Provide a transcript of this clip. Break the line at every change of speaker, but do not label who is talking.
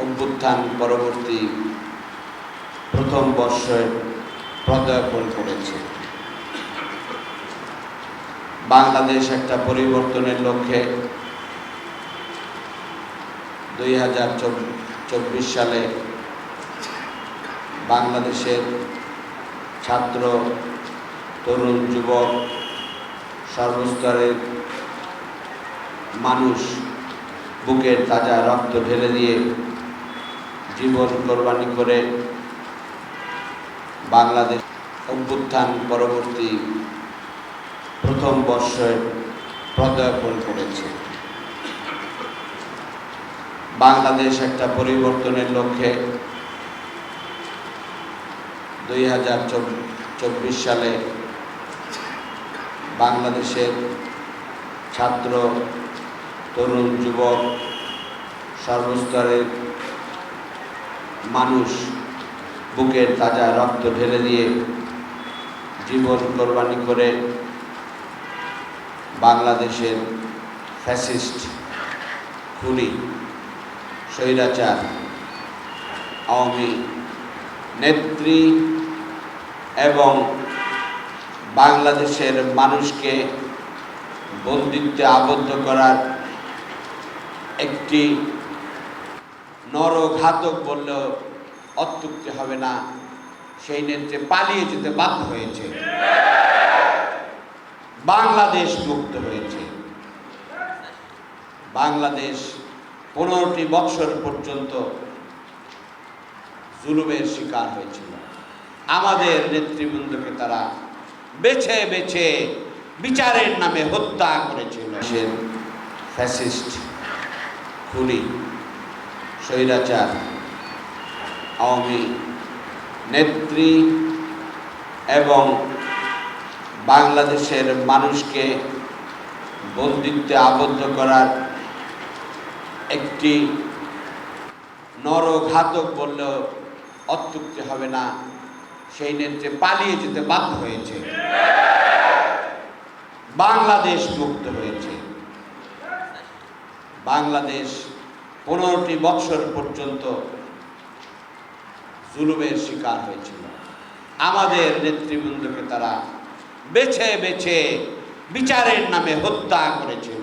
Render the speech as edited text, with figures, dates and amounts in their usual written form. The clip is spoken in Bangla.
অভ্যুত্থান পরবর্তী প্রথম বর্ষে পদার্পণ করেছে। বাংলাদেশ একটা পরিবর্তনের লক্ষ্যে 2024 সালে বাংলাদেশের ছাত্র, তরুণ, যুবক, সর্বস্তরের মানুষ বুকের তাজা রক্ত ঢেলে দিয়ে জীবন কোরবানি করে বাংলাদেশ অভ্যুত্থান পরবর্তী প্রথম বর্ষে পদার্পণ করেছে। বাংলাদেশ একটা পরিবর্তনের লক্ষ্যে 2024 সালে বাংলাদেশের ছাত্র, তরুণ, যুবক, সর্বস্তরের মানুষ বুকের তাজা রক্ত ঢেলে দিয়ে জীবন কোরবানি করে বাংলাদেশের ফ্যাসিস্ট, খুনি, স্বৈরাচার আওয়ামী নেত্রী এবং বাংলাদেশের মানুষকে বন্দিত্বে আবদ্ধ করার একটি নরঘাতক বললেও অত্যুক্তি হবে না, সেই নেত্রী পালিয়ে যেতে বাধ্য হয়েছে। বাংলাদেশ মুক্ত হয়েছে। বাংলাদেশ 15টি বৎসর পর্যন্ত জুলুমের শিকার হয়েছিল। আমাদের নেতৃবৃন্দকে তারা বেছে বেছে বিচারের নামে হত্যা করেছিল। ফ্যাসিস্ট, খুনি, স্বৈরাচার আওয়ামী নেত্রী এবং বাংলাদেশের মানুষকে বন্দিত্বে আবদ্ধ করার একটি নরঘাতক বললেও অত্যুক্তি হবে না, সেই নেত্রী পালিয়ে যেতে বাধ্য হয়েছে। বাংলাদেশ মুক্ত হয়েছে। বাংলাদেশ 15টি বৎসর পর্যন্ত জুলুমের শিকার হয়েছিল। আমাদের নেতৃবৃন্দকে তারা বেছে বেছে বিচারের নামে হত্যা করেছিল।